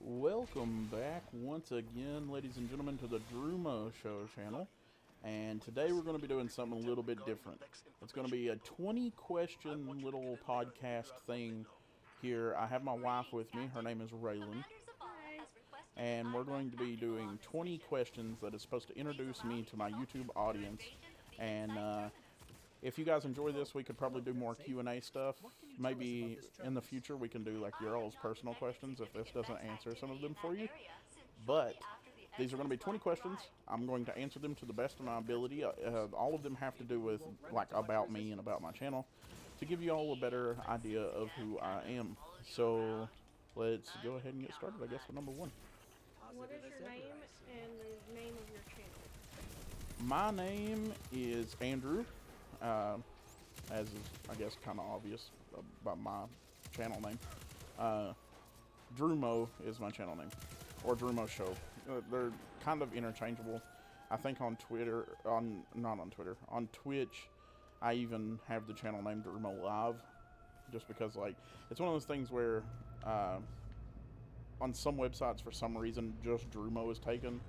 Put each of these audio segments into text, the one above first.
Welcome back once again, ladies and gentlemen, to the Drumo Show channel. And today we're going to be doing something a little bit different. It's going to be a 20-question little podcast thing here. I have my wife with me. Her name is Raylan. And we're going to be doing 20 questions that is supposed to introduce me to my YouTube audience. And if you guys enjoy this, we could probably do more Q&A stuff. Maybe in the future we can do like your all's personal questions if this doesn't answer some of them for you. But these are going to be 20 questions. I'm going to answer them to the best of my ability. All of them have to do with like about me and about my channel to give you all a better idea of who I am. So let's go ahead and get started, I guess, with number one. What is your name and the name of your channel? My name is Andrew. As is, I guess, kind of obvious by my channel name. Drumo is my channel name, or Drumo Show. They're kind of interchangeable. I think on Twitter, not on Twitter, on Twitch, I even have the channel name Drumo Live, just because like it's one of those things where on some websites for some reason just Drumo is taken,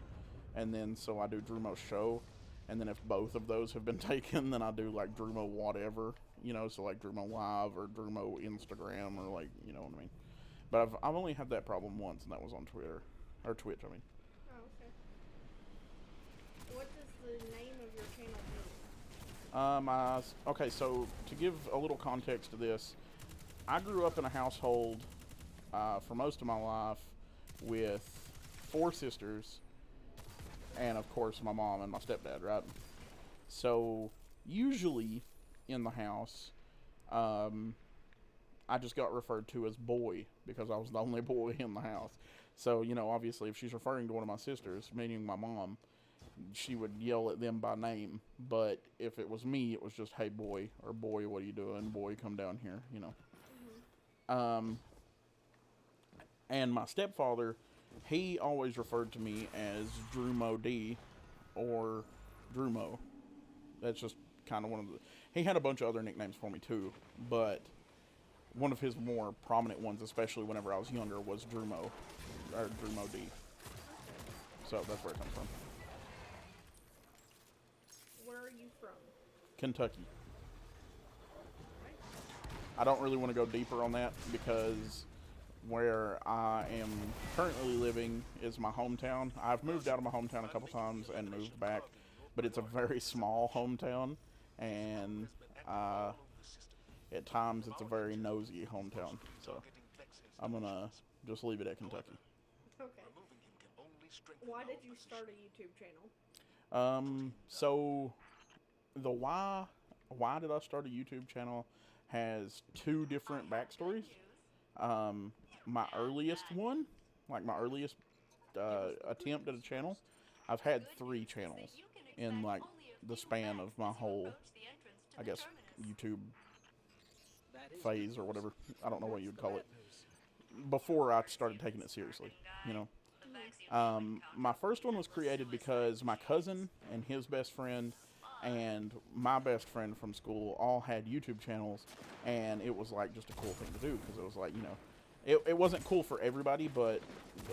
and then so I do Drumo Show. And then if both of those have been taken, then I do like Drumo whatever, so like Drumo Live or Drumo Instagram or like, you know what I mean. But I've only had that problem once, and that was on Twitter, or Twitch, I mean. Oh, okay. What does the name of your channel mean? Okay, so to give a little context to this, I grew up in a household for most of my life with 4 sisters. And of course my mom and my stepdad, right? So usually in the house, I just got referred to as boy because I was the only boy in the house. So, obviously if she's referring to one of my sisters, meaning my mom, she would yell at them by name. But if it was me, it was just, hey boy, or boy, what are you doing? Boy, come down here, Mm-hmm. And my stepfather, he always referred to me as Drumo D or Drumo. That's just kind of one of the... He had a bunch of other nicknames for me too, but one of his more prominent ones, especially whenever I was younger, was Drumo, or Drumo D. So that's where it comes from. Where are you from? Kentucky. Right. I don't really want to go deeper on that because where I am currently living is my hometown. I've moved out of my hometown a couple times and moved back, but it's a very small hometown, and at times it's a very nosy hometown. So I'm gonna just leave it at Kentucky. Okay. Why did you start a YouTube channel? So the why did I start a YouTube channel has 2 different backstories. My earliest one, like my earliest attempt at a channel, I've had 3 channels in like the span of my whole, I guess, YouTube phase or whatever. I don't know what you would call it. Before I started taking it seriously, My first one was created because my cousin and his best friend and my best friend from school all had YouTube channels, and it was like just a cool thing to do because it was like, it wasn't cool for everybody, but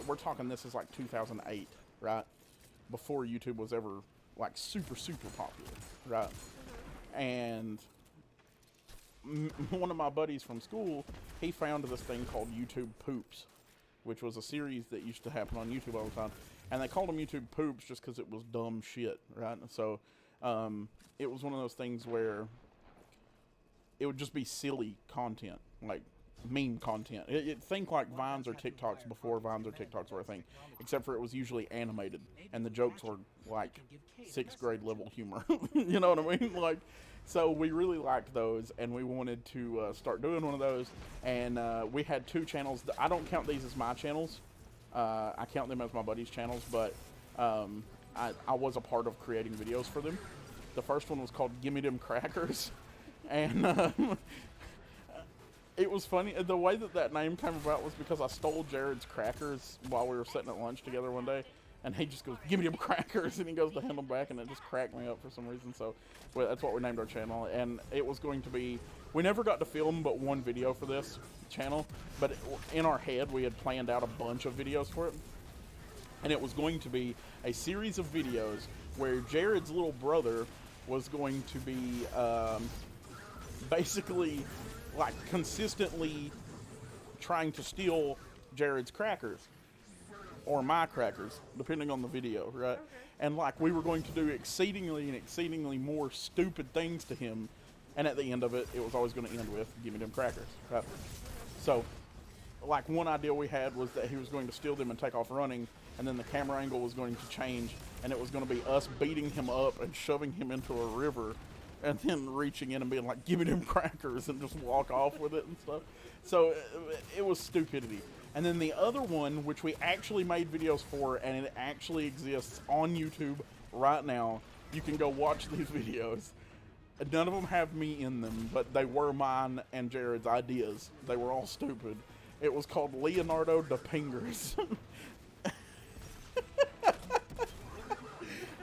we're talking this is like 2008, right? Before YouTube was ever like super, super popular, right? And one of my buddies from school, he found this thing called YouTube Poops, which was a series that used to happen on YouTube all the time. And they called them YouTube Poops just because it was dumb shit, right? So it was one of those things where it would just be silly content, like meme content. Think like Vines or TikToks before Vines or TikToks were a thing, except for it was usually animated, and the jokes were like 6th grade level humor. You know what I mean? Like, so we really liked those, and we wanted to start doing one of those. And we had 2 channels. I don't count these as my channels. I count them as my buddies' channels, but I was a part of creating videos for them. The first one was called Gimme Dem Crackers, and it was funny. The way that name came about was because I stole Jared's crackers while we were sitting at lunch together one day, and he just goes, "Give me them crackers," and he goes to hand them back, and it just cracked me up for some reason. So that's what we named our channel, and it was going to be we never got to film but one video for this channel, but in our head we had planned out a bunch of videos for it. And it was going to be a series of videos where Jared's little brother was going to be basically like consistently trying to steal Jared's crackers or my crackers, depending on the video, right? Okay. And like we were going to do exceedingly more stupid things to him, and at the end of it, it was always going to end with "Give me them crackers," right? So, like one idea we had was that he was going to steal them and take off running, and then the camera angle was going to change, and it was going to be us beating him up and shoving him into a river, and then reaching in and being like, "Give me them crackers," and just walk off with it and stuff. So it was stupidity. And then the other one, which we actually made videos for, and it actually exists on YouTube right now. You can go watch these videos. None of them have me in them, but they were mine and Jared's ideas. They were all stupid. It was called Leonardo da Pingers.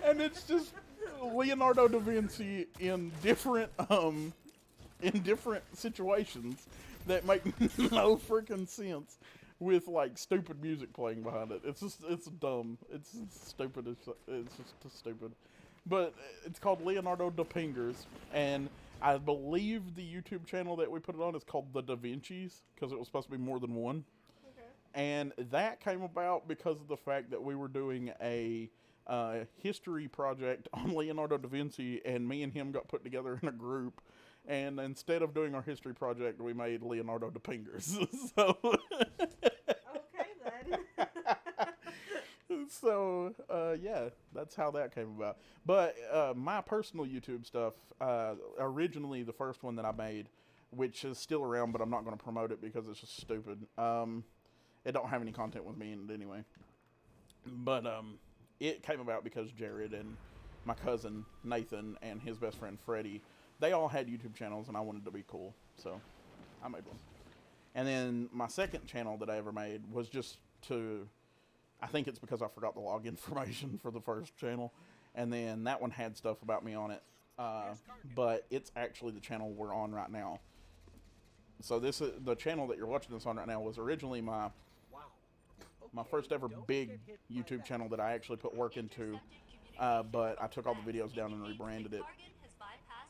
And it's just Leonardo da Vinci in different situations that make no freaking sense, with like stupid music playing behind it. It's dumb. It's stupid. It's just stupid. But it's called Leonardo da Pingers, and I believe the YouTube channel that we put it on is called The Da Vinci's, because it was supposed to be more than one. Okay. And that came about because of the fact that we were doing a history project on Leonardo da Vinci, and me and him got put together in a group. And instead of doing our history project, we made Leonardo da Pingers. So, Okay then. so yeah, that's how that came about. But my personal YouTube stuff, originally the first one that I made, which is still around, but I'm not going to promote it because it's just stupid. It don't have any content with me in it anyway. But it came about because Jared and my cousin Nathan and his best friend Freddie, they all had YouTube channels, and I wanted to be cool, so I made one. And then my second channel that I ever made was just to, I think it's because I forgot the login information for the first channel, and then that one had stuff about me on it, but it's actually the channel we're on right now. So this is the channel that you're watching this on right now was originally my first ever big YouTube channel that I actually put work into, but I took all the videos down and rebranded it.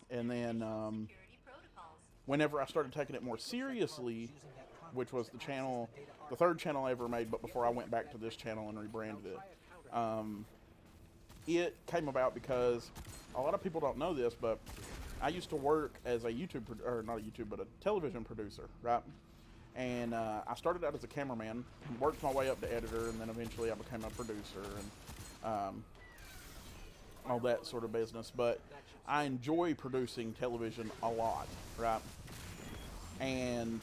And then whenever I started taking it more seriously, which was the channel, the third channel I ever made, but before I went back to this channel and rebranded it, it came about because a lot of people don't know this, but I used to work as a YouTube, or not a YouTube, but a television producer, right? And I started out as a cameraman, worked my way up to editor, and then eventually I became a producer and all that sort of business. But I enjoy producing television a lot, right? And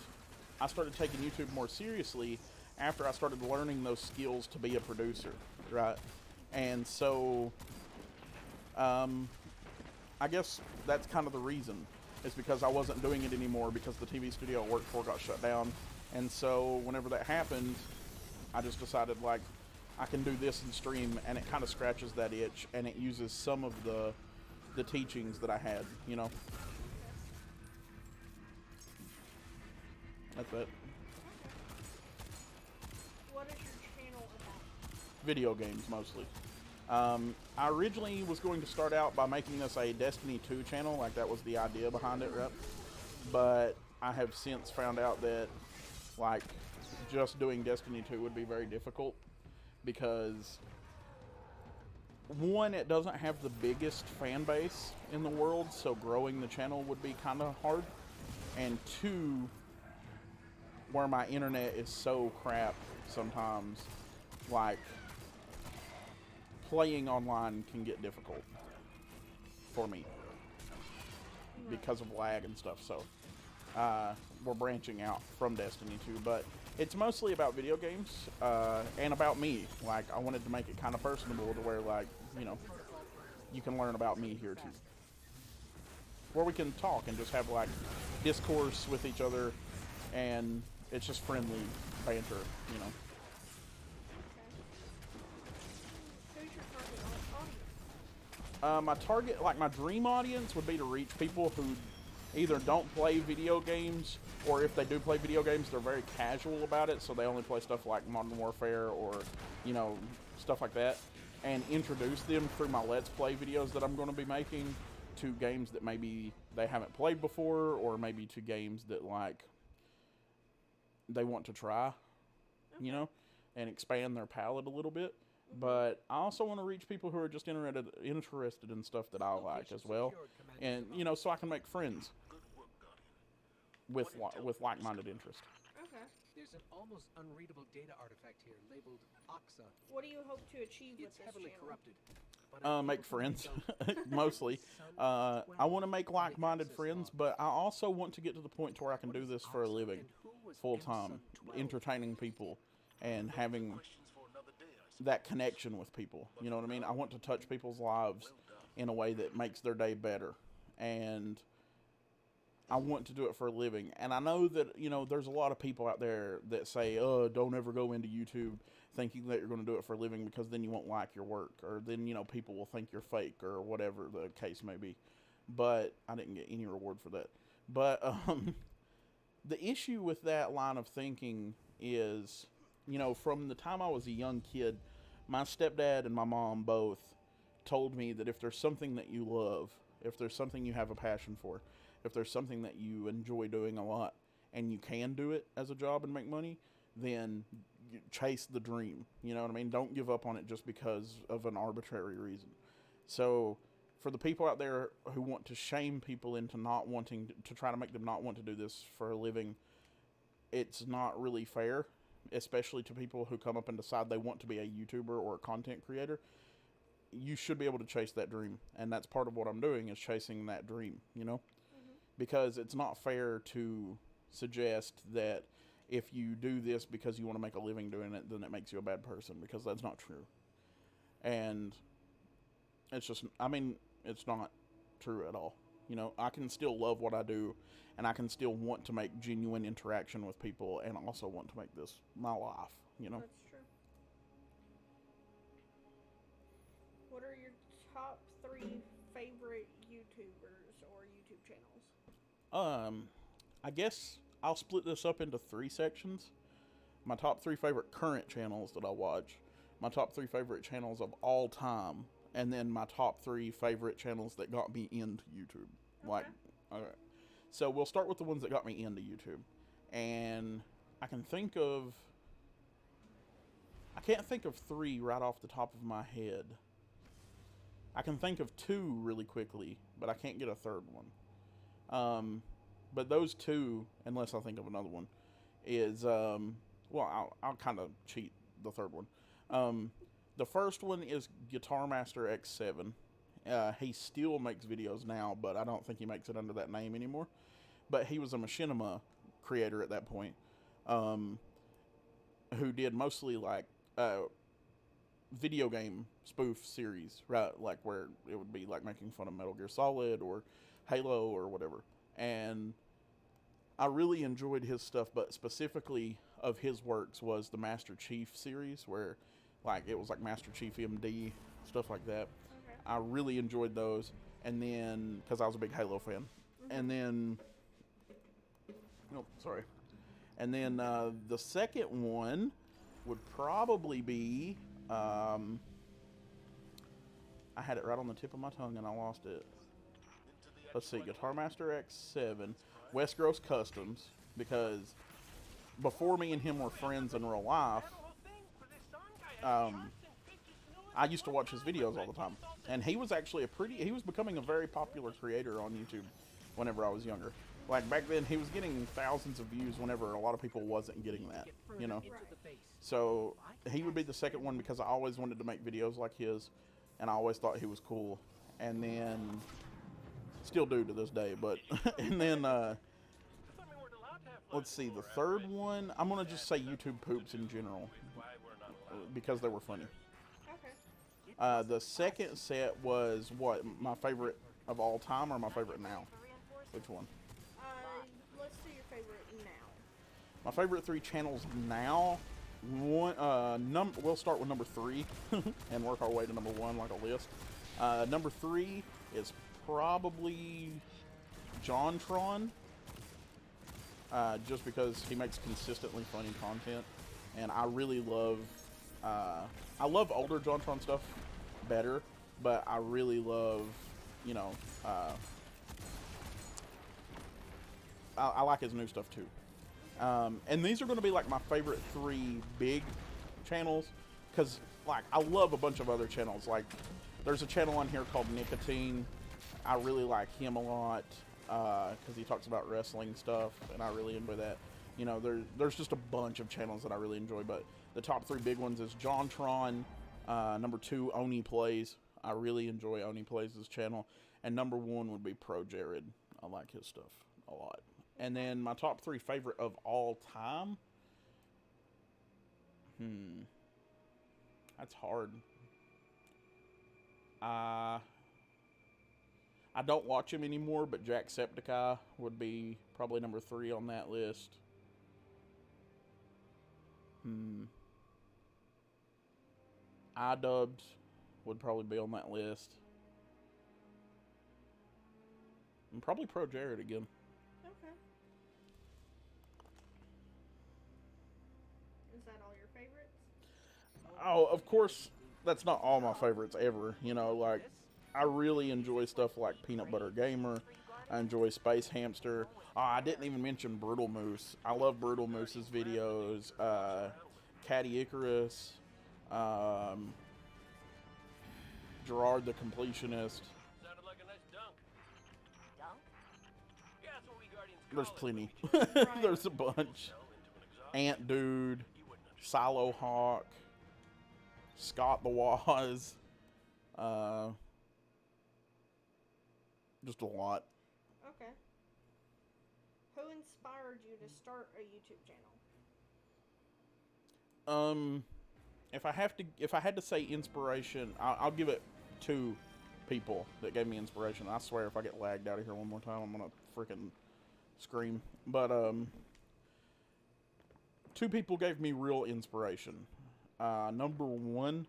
I started taking YouTube more seriously after I started learning those skills to be a producer, right? And so, I guess that's kind of the reason. It's because I wasn't doing it anymore because the TV studio I worked for got shut down. And so whenever that happened, I just decided, like, I can do this and stream, and it kind of scratches that itch, and it uses some of the teachings that I had, you know? That's it. What is your channel about? Video games, mostly. I originally was going to start out by making this a Destiny 2 channel, like that was the idea behind it, right? But I have since found out that, like, just doing Destiny 2 would be very difficult because, one, it doesn't have the biggest fan base in the world, so growing the channel would be kind of hard. And two, where my internet is so crap sometimes, like, playing online can get difficult for me because of lag and stuff. So we're branching out from Destiny 2, but it's mostly about video games and about me. Like, I wanted to make it kind of personable to where, like, you know, you can learn about me here too, where we can talk and just have like discourse with each other, and it's just friendly banter, you know. Who's your target audience? My target, like my dream audience, would be to reach people who either don't play video games, or if they do play video games, they're very casual about it, so they only play stuff like Modern Warfare or, you know, stuff like that, and introduce them through my Let's Play videos that I'm going to be making to games that maybe they haven't played before, or maybe to games that, like, they want to try, you know, and expand their palette a little bit. But I also want to reach people who are just interested in stuff that I like as well, and, you know, so I can make friends with like-minded interests. Okay. There's an almost unreadable data artifact here labeled Oxa. What do you hope to achieve with It's this heavily channel? corrupted. But Make friends, mostly. I want to make like-minded friends, but I also want to get to the point to where I can do this for a living, full-time, entertaining people, and having that connection with people. You know what I mean? I want to touch people's lives in a way that makes their day better, and I want to do it for a living. And I know that, you know, there's a lot of people out there that say, oh, don't ever go into YouTube thinking that you're going to do it for a living, because then you won't like your work, or then, you know, people will think you're fake, or whatever the case may be. But I didn't get any reward for that. But the issue with that line of thinking is, you know, from the time I was a young kid, my stepdad and my mom both told me that if there's something that you love, if there's something you have a passion for, if there's something that you enjoy doing a lot, and you can do it as a job and make money, then chase the dream. You know what I mean? Don't give up on it just because of an arbitrary reason. So for the people out there who want to shame people into not wanting to try to make them not want to do this for a living, it's not really fair, especially to people who come up and decide they want to be a YouTuber or a content creator. You should be able to chase that dream, and that's part of what I'm doing, is chasing that dream, you know? Because it's not fair to suggest that if you do this because you want to make a living doing it, then it makes you a bad person, because that's not true. And it's just, I mean, it's not true at all. You know, I can still love what I do, and I can still want to make genuine interaction with people, and also want to make this my life, you know? That's true. What are your top 3 favorite YouTubers or YouTube channels? I guess I'll split this up into 3 sections. My top 3 favorite current channels that I watch, my top 3 favorite channels of all time, and then my top 3 favorite channels that got me into YouTube. Okay. Like, all right. So we'll start with the ones that got me into YouTube. And I can't think of 3 right off the top of my head. I can think of 2 really quickly, but I can't get a third one. But those 2, unless I think of another one, is, well, I'll kind of cheat the third one. The first one is Guitar Master X7. He still makes videos now, but I don't think he makes it under that name anymore. But he was a machinima creator at that point, who did mostly like video game spoof series, right? Like where it would be like making fun of Metal Gear Solid or Halo or whatever. And I really enjoyed his stuff, but specifically of his works was the Master Chief series, where like it was like Master Chief MD, stuff like that. Okay. I really enjoyed those. And then, because I was a big Halo fan. And then, and then the second one would probably be, I had it right on the tip of my tongue and I lost it. Let's see, Guitar Master X7, Wes Gross Customs, because before me and him were friends in real life, I used to watch his videos all the time. And he was actually he was becoming a very popular creator on YouTube whenever I was younger. Like back then, he was getting thousands of views whenever a lot of people wasn't getting that, you know? So he would be the second one because I always wanted to make videos like his, and I always thought he was cool. And then, still do to this day, but, and then, let's see, the third one, I'm going to just say YouTube Poops in general, because they were funny. Okay. The second set was what, my favorite of all time or my favorite now? Which one? Let's do your favorite now. My favorite 3 channels now, we'll start with number 3 and work our way to number 1 like a list. Number 3 is probably JonTron, just because he makes consistently funny content, and I really love. I love older JonTron stuff better, but I really love, you know, I like his new stuff too. And these are going to be like my favorite 3 big channels, because like I love a bunch of other channels. Like there's a channel on here called Nicotine. I really like him a lot because he talks about wrestling stuff, and I really enjoy that. You know, there's just a bunch of channels that I really enjoy, but the top 3 big ones is JonTron, number 2 Oni Plays. I really enjoy Oni Plays' channel, and number 1 would be ProJared. I like his stuff a lot. And then my top 3 favorite of all time. That's hard. I don't watch him anymore, but Jacksepticeye would be probably number 3 on that list. iDubbbz would probably be on that list. And probably ProJared again. Okay. Is that all your favorites? Oh, of course, that's not all my favorites ever. You know, like, I really enjoy stuff like Peanut Butter Gamer. I enjoy Space Hamster. Oh, I didn't even mention Brutal Moose. I love Brutal Moose's videos. Caddy Icarus. Gerard the Completionist. Sounded like a nice dunk. Dunk? Yeah, that's what we Guardians There's call plenty. There's a bunch. Ant Dude. Silo Hawk. Scott the Waz. Just a lot. Okay. Who inspired you to start a YouTube channel? If I had to say inspiration, I'll give it 2 people that gave me inspiration. I swear, if I get lagged out of here one more time, I'm gonna freaking scream. But 2 people gave me real inspiration. Number 1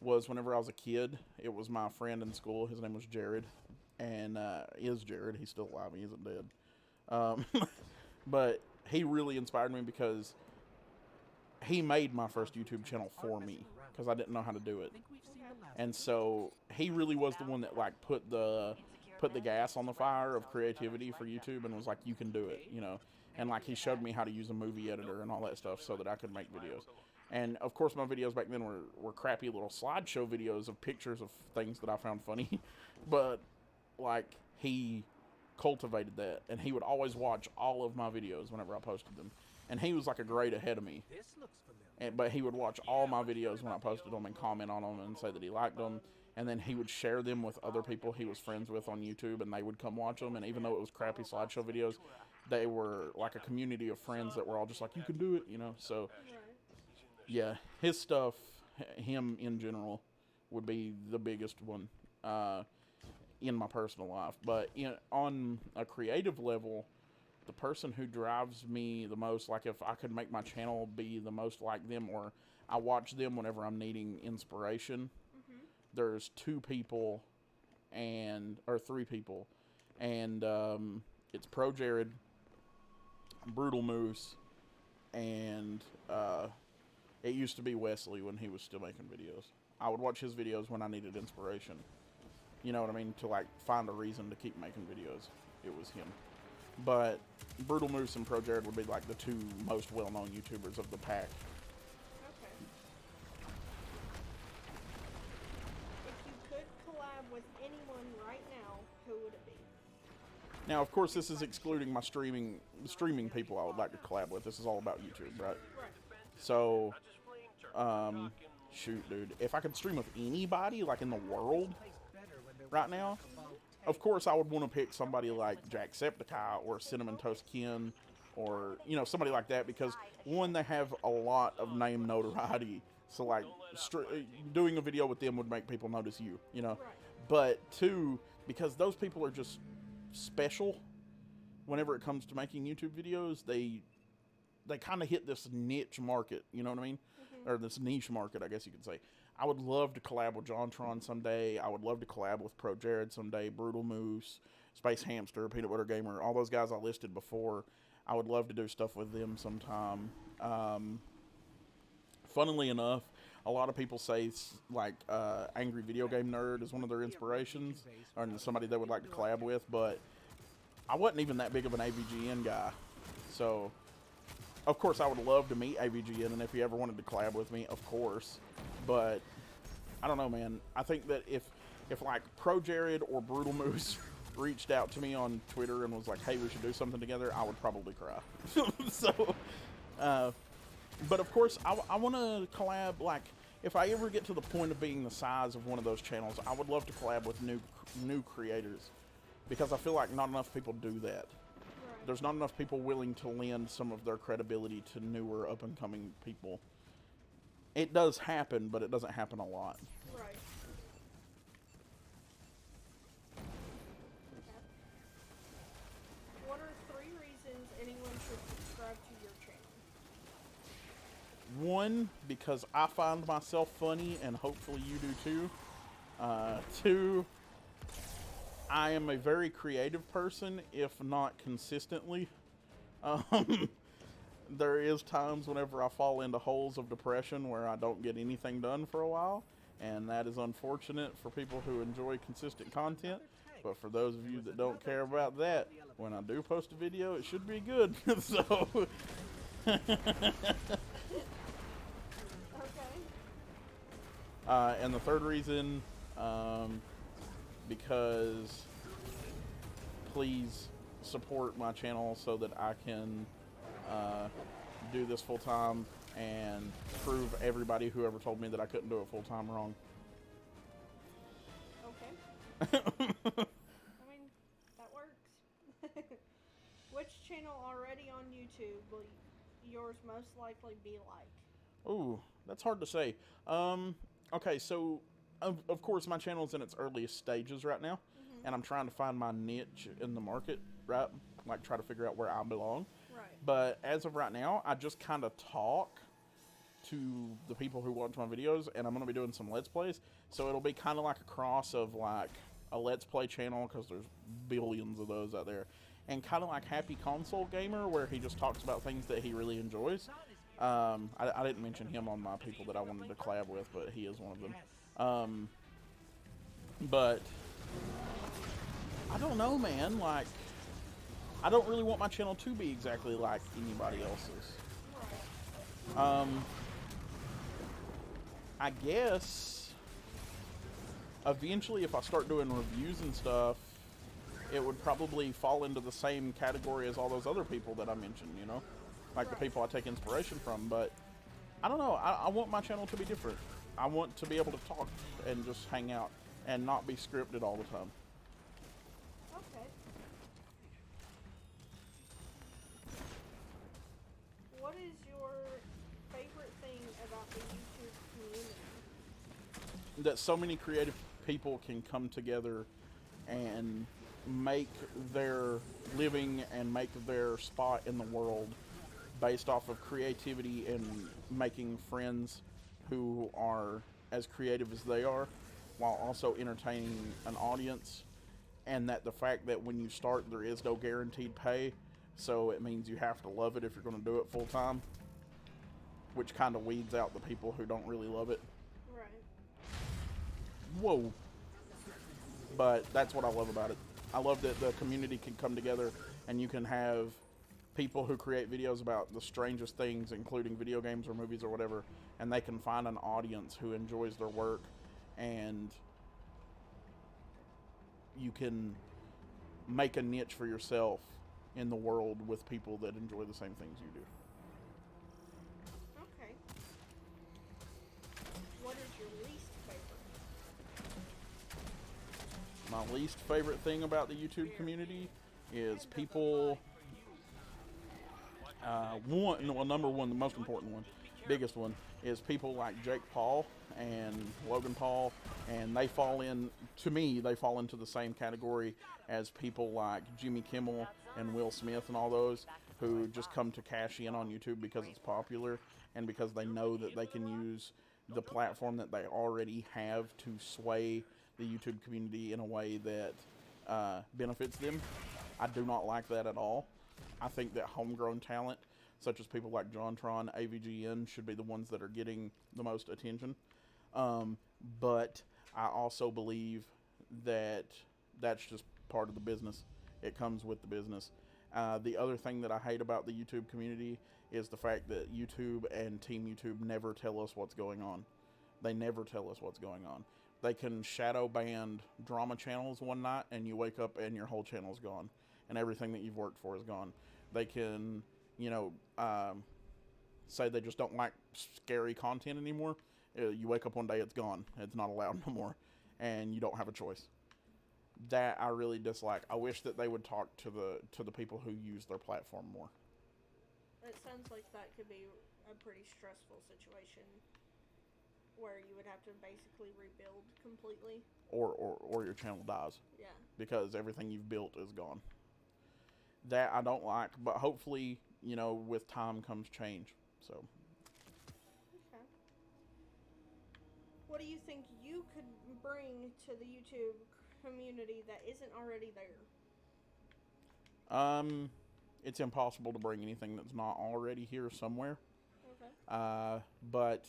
was whenever I was a kid. It was my friend in school. His name was Jared, and is Jared. He's still alive. He isn't dead. But he really inspired me because he made my first YouTube channel for me because I didn't know how to do it. And so he really was the one that like put the gas on the fire of creativity for YouTube and was like, you can do it, you know. And like he showed me how to use a movie editor and all that stuff so that I could make videos. And of course my videos back then were crappy little slideshow videos of pictures of things that I found funny. But like he cultivated that, and he would always watch all of my videos whenever I posted them. And he was like a grade ahead of me. This looks familiar. But he would watch all my videos when I posted them and comment on them and say that he liked them. And then he would share them with other people he was friends with on YouTube, and they would come watch them. And even though it was crappy slideshow videos, they were like a community of friends that were all just like, you can do it, you know. So, yeah, his stuff, him in general, would be the biggest one in my personal life. But on a creative level, the person who drives me the most, like if I could make my channel be the most like them, or I watch them whenever I'm needing inspiration, there's 2 people or 3 people, and it's ProJared, Brutal Moose, and it used to be Wesley when he was still making videos. I would watch his videos when I needed inspiration. You know what I mean? To like find a reason to keep making videos. It was him. But Brutal Moose and ProJared would be like the 2 most well-known YouTubers of the pack. Okay. If you could collab with anyone right now, who would it be? Now, of course, this is excluding my streaming people I would like to collab with. This is all about YouTube, right? Right. So, shoot, dude. If I could stream with anybody, like in the world, right now, of course, I would want to pick somebody like Jacksepticeye or Cinnamon Toast Ken, or somebody like that, because 1, they have a lot of name notoriety. So like doing a video with them would make people notice you, Right. But 2, because those people are just special. Whenever it comes to making YouTube videos, they kind of hit this niche market. You know what I mean? Or this niche market, I guess you could say. I would love to collab with JonTron someday. I would love to collab with ProJared someday. Brutal Moose, Space Hamster, Peanut Butter Gamer, all those guys I listed before. I would love to do stuff with them sometime. Funnily enough, a lot of people say like Angry Video Game Nerd is one of their inspirations, or somebody they would like to collab with, but I wasn't even that big of an AVGN guy. So, of course, I would love to meet AVGN, and if he ever wanted to collab with me, of course. But, I don't know, man. I think that if like, Pro Jared or Brutal Moose reached out to me on Twitter and was like, hey, we should do something together, I would probably cry. So, but of course, I want to collab, like, if I ever get to the point of being the size of one of those channels, I would love to collab with new creators, because I feel like not enough people do that. Right. There's not enough people willing to lend some of their credibility to newer, up-and-coming people. It does happen, but it doesn't happen a lot. Right. Okay. What are 3 reasons anyone should subscribe to your channel? 1, because I find myself funny, and hopefully you do too. 2, I am a very creative person, if not consistently. There is times whenever I fall into holes of depression where I don't get anything done for a while, and that is unfortunate for people who enjoy consistent content. But for those of you that don't care about that, when I do post a video, it should be good. So, Okay. and the 3rd reason, because please support my channel so that I can do this full time and prove everybody who ever told me that I couldn't do it full time wrong. Okay. I mean, that works. Which channel already on YouTube will yours most likely be like? Ooh, that's hard to say. Okay, so of course my channel's in its earliest stages right now, and I'm trying to find my niche in the market, right? Like, try to figure out where I belong. Right. But as of right now, I just kind of talk to the people who watch my videos, and I'm going to be doing some Let's Plays. So it'll be kind of like a cross of like a Let's Play channel, because there's billions of those out there, and kind of like Happy Console Gamer, where he just talks about things that he really enjoys. I didn't mention him on my people that I wanted to collab with, but he is one of them. But I don't know, man. Like, I don't really want my channel to be exactly like anybody else's. I guess eventually, if I start doing reviews and stuff, it would probably fall into the same category as all those other people that I mentioned, you know? Like the people I take inspiration from. But I don't know. I want my channel to be different. I want to be able to talk and just hang out and not be scripted all the time. Okay. What is your favorite thing about the YouTube community? That so many creative people can come together and make their living and make their spot in the world based off of creativity and making friends who are as creative as they are, while also entertaining an audience. And that the fact that when you start, there is no guaranteed pay, so it means you have to love it if you're going to do it full time, which kind of weeds out the people who don't really love it. Right. Whoa. But that's what I love about it. I love that the community can come together and you can have people who create videos about the strangest things, including video games or movies or whatever, and they can find an audience who enjoys their work, and you can make a niche for yourself in the world with people that enjoy the same things you do. Okay. What is your least favorite? My least favorite thing about the YouTube community is people, number one, the most important one, biggest one, is people like Jake Paul and Logan Paul, and they fall into the same category as people like Jimmy Kimmel and Will Smith and all those, who just come to cash in on YouTube because it's popular and because they know that they can use the platform that they already have to sway the YouTube community in a way that benefits them. I do not like that at all. I think that homegrown talent, such as people like JonTron, AVGN, should be the ones that are getting the most attention. But I also believe that that's just part of the business. It comes with the business. The other thing that I hate about the YouTube community is the fact that YouTube and Team YouTube never tell us what's going on. They never tell us what's going on. They can shadow ban drama channels one night and you wake up and your whole channel's gone. And everything that you've worked for is gone. They can, say they just don't like scary content anymore. You wake up one day, it's gone. It's not allowed no more. And you don't have a choice. That I really dislike. I wish that they would talk to the people who use their platform more. It sounds like that could be a pretty stressful situation where you would have to basically rebuild completely. Or your channel dies. Yeah. Because everything you've built is gone. That I don't like, but hopefully, with time comes change. So. Okay. What do you think you could bring to the YouTube community that isn't already there? It's impossible to bring anything that's not already here somewhere. Okay. But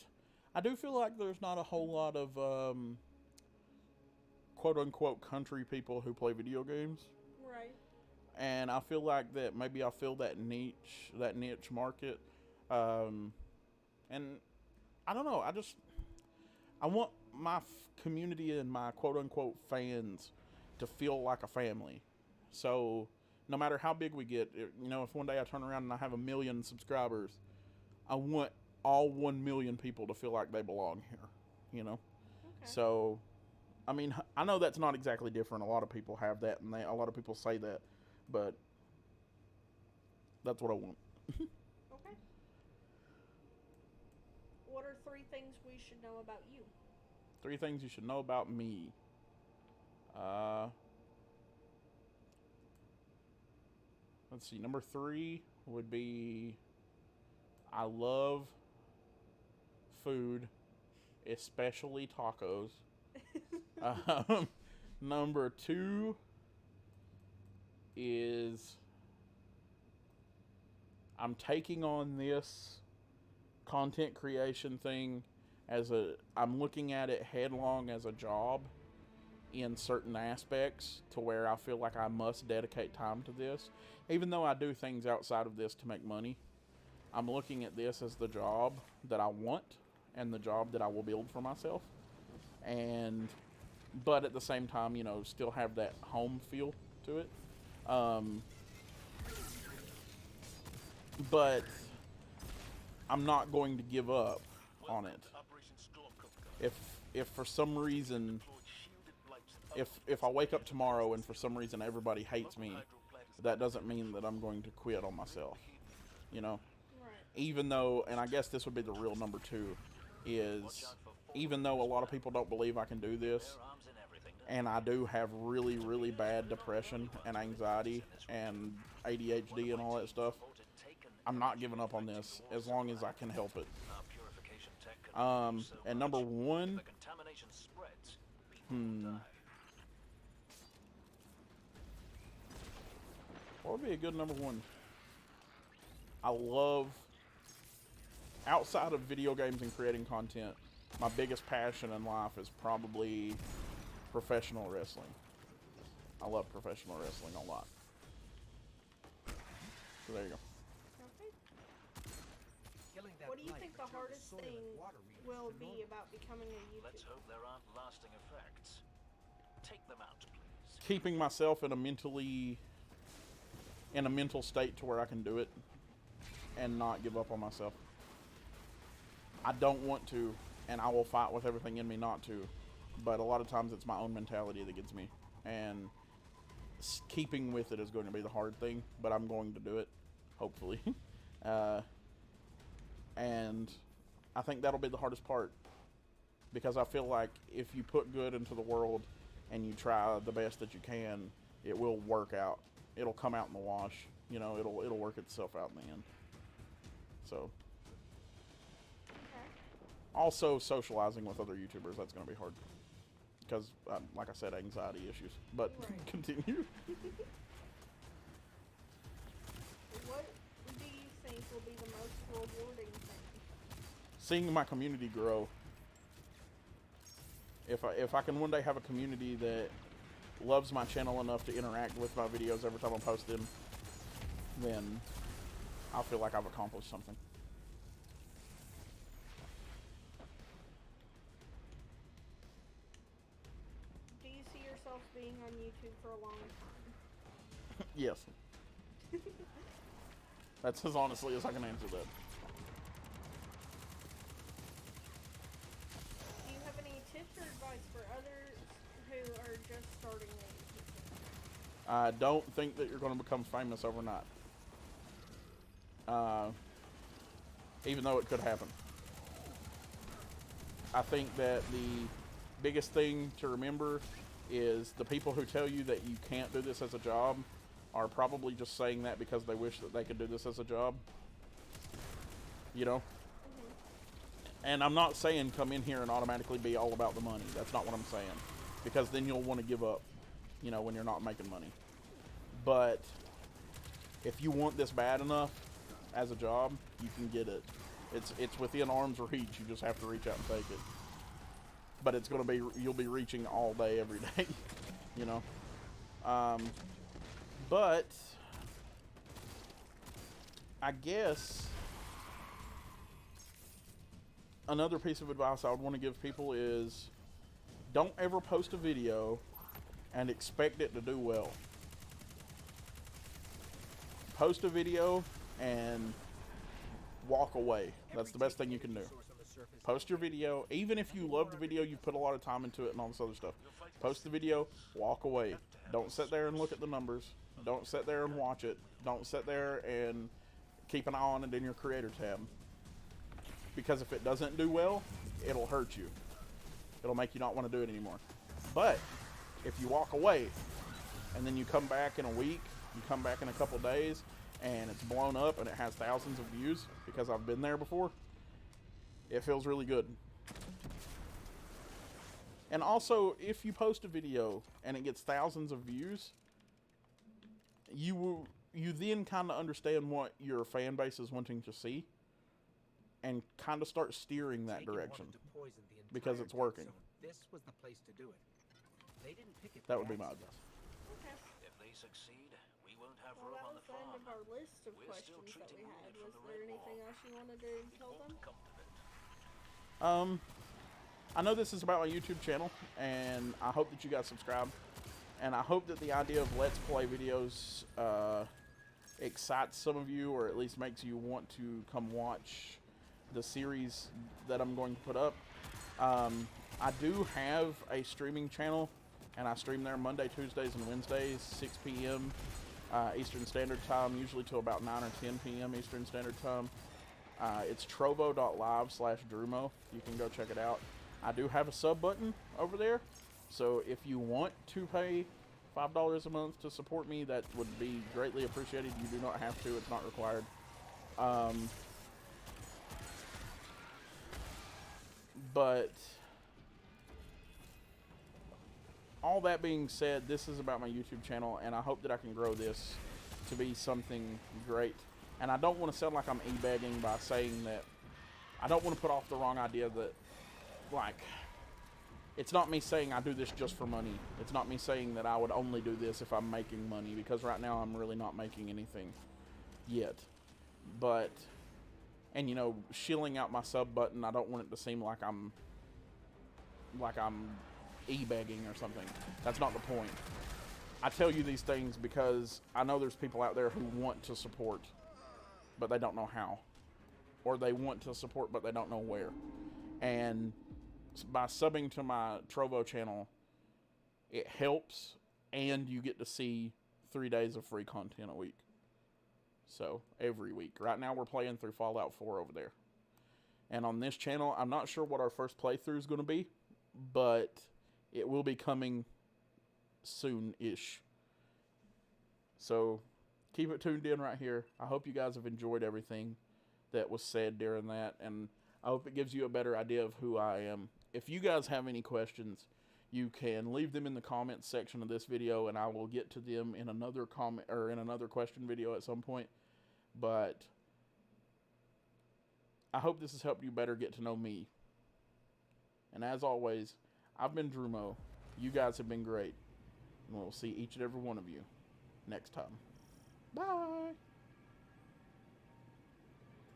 I do feel like there's not a whole lot of quote unquote country people who play video games. Right. And I feel like that maybe I feel that niche market. And I don't know, I want my community and my quote unquote fans to feel like a family. So no matter how big we get, if one day I turn around and I have 1 million subscribers, I want all 1 million people to feel like they belong here, Okay. So, I mean, I know that's not exactly different. A lot of people have that, and a lot of people say that, but that's what I want. Okay. What are 3 things we should know about you? 3 things you should know about me. Let's see. Number 3 would be I love food, especially tacos. Number 2 is I'm taking on this content creation thing I'm looking at it headlong as a job in certain aspects to where I feel like I must dedicate time to this. Even though I do things outside of this to make money, I'm looking at this as the job that I want and the job that I will build for myself. But at the same time, still have that home feel to it. But I'm not going to give up on it. If for some reason, if I wake up tomorrow and for some reason everybody hates me, that doesn't mean that I'm going to quit on myself. Right. Even though, and I guess this would be the real number 2, is even though a lot of people don't believe I can do this, and I do have really, really bad depression and anxiety and ADHD and all that stuff, I'm not giving up on this as long as I can help it. And number 1, what would be a good number 1? I love, outside of video games and creating content, my biggest passion in life is probably professional wrestling. I love professional wrestling a lot. So there you go. Okay. What do you think the hardest thing will be about becoming a YouTuber? Let's hope there aren't lasting effects. Take them out, please. Keeping myself in a mental state to where I can do it and not give up on myself. I don't want to, and I will fight with everything in me not to, but a lot of times it's my own mentality that gets me, and keeping with it is going to be the hard thing, but I'm going to do it, hopefully. And I think that'll be the hardest part, because I feel like if you put good into the world and you try the best that you can, it will work out. It'll come out in the wash. It'll work itself out in the end. So, Okay. also socializing with other YouTubers, that's going to be hard. because, like I said, anxiety issues. But Right. continue. What do you think will be the most rewarding thing? Seeing my community grow. If I can one day have a community that loves my channel enough to interact with my videos every time I post them, then I feel like I've accomplished something. Do you see yourself being on YouTube for a long time? Yes. That's as honestly as I can answer that. Do you have any tips or advice for others who are just starting their YouTube channel? I don't think that you're going to become famous overnight. Even though it could happen. I think that the biggest thing to remember is the people who tell you that you can't do this as a job are probably just saying that because they wish that they could do this as a job. You know? And I'm not saying come in here and automatically be all about the money. That's not what I'm saying. Because then you'll want to give up, you know, when you're not making money. But if you want this bad enough as a job, you can get it. It's within arm's reach. You just have to reach out and take it. But it's going to be, you'll be reaching all day, every day, you know? But I guess another piece of advice I would want to give people is don't ever post a video and expect it to do well. Post a video and walk away. That's the best thing you can do. Post your video, even if you love the video, you've put a lot of time into it and all this other stuff. Post the video, walk away. Don't sit there and look at the numbers. Don't sit there and watch it. Don't sit there and keep an eye on it in your creator tab. Because if it doesn't do well, it'll hurt you. It'll make you not want to do it anymore. But if you walk away and then you come back in a week, you come back in a couple days, and it's blown up and it has thousands of views, because I've been there before, it feels really good. And also, if you post a video and it gets thousands of views, you then kind of understand what your fan base is wanting to see, and kind of start steering that direction, because it's working. This was the place to do it. They didn't pick it. That would be my advice. Okay. If they succeed, we won't have Well, room that on was the the end farm. of our list of We're still questions that we treating had. wounded Was from the there Red anything Wall. else you wanted to tell them? Come to it. I know this is about my YouTube channel, and I hope that you guys subscribe. And I hope that the idea of Let's Play videos excites some of you, or at least makes you want to come watch the series that I'm going to put up. I do have a streaming channel, and I stream there Monday, Tuesdays, and Wednesdays, 6 p.m. Eastern Standard Time, usually till about 9 or 10 p.m. Eastern Standard Time. It's trovo.live/Drumo. You can go check it out. I do have a sub button over there, so if you want to pay $5 a month to support me, that would be greatly appreciated. You do not have to. It's not required. But all that being said, this is about my YouTube channel, and I hope that I can grow this to be something great. And I don't want to sound like I'm e-begging by saying that. I don't want to put off the wrong idea that, like, it's not me saying I do this just for money. It's not me saying that I would only do this if I'm making money, because right now I'm really not making anything yet. But, and you know, shilling out my sub button, I don't want it to seem like I'm e-begging or something. That's not the point. I tell you these things because I know there's people out there who want to support, but they don't know how. Or they want to support, but they don't know where. And by subbing to my Trovo channel, it helps, and you get to see 3 days of free content a week. So, every week. Right now we're playing through Fallout 4 over there. And on this channel, I'm not sure what our first playthrough is going to be, but it will be coming soon-ish. So, keep it tuned in right here. I hope you guys have enjoyed everything that was said during that, and I hope it gives you a better idea of who I am. If you guys have any questions, you can leave them in the comments section of this video, and I will get to them in another comment or in another question video at some point. But I hope this has helped you better get to know me. And as always, I've been Drumo. You guys have been great. And we'll see each and every one of you next time. Bye.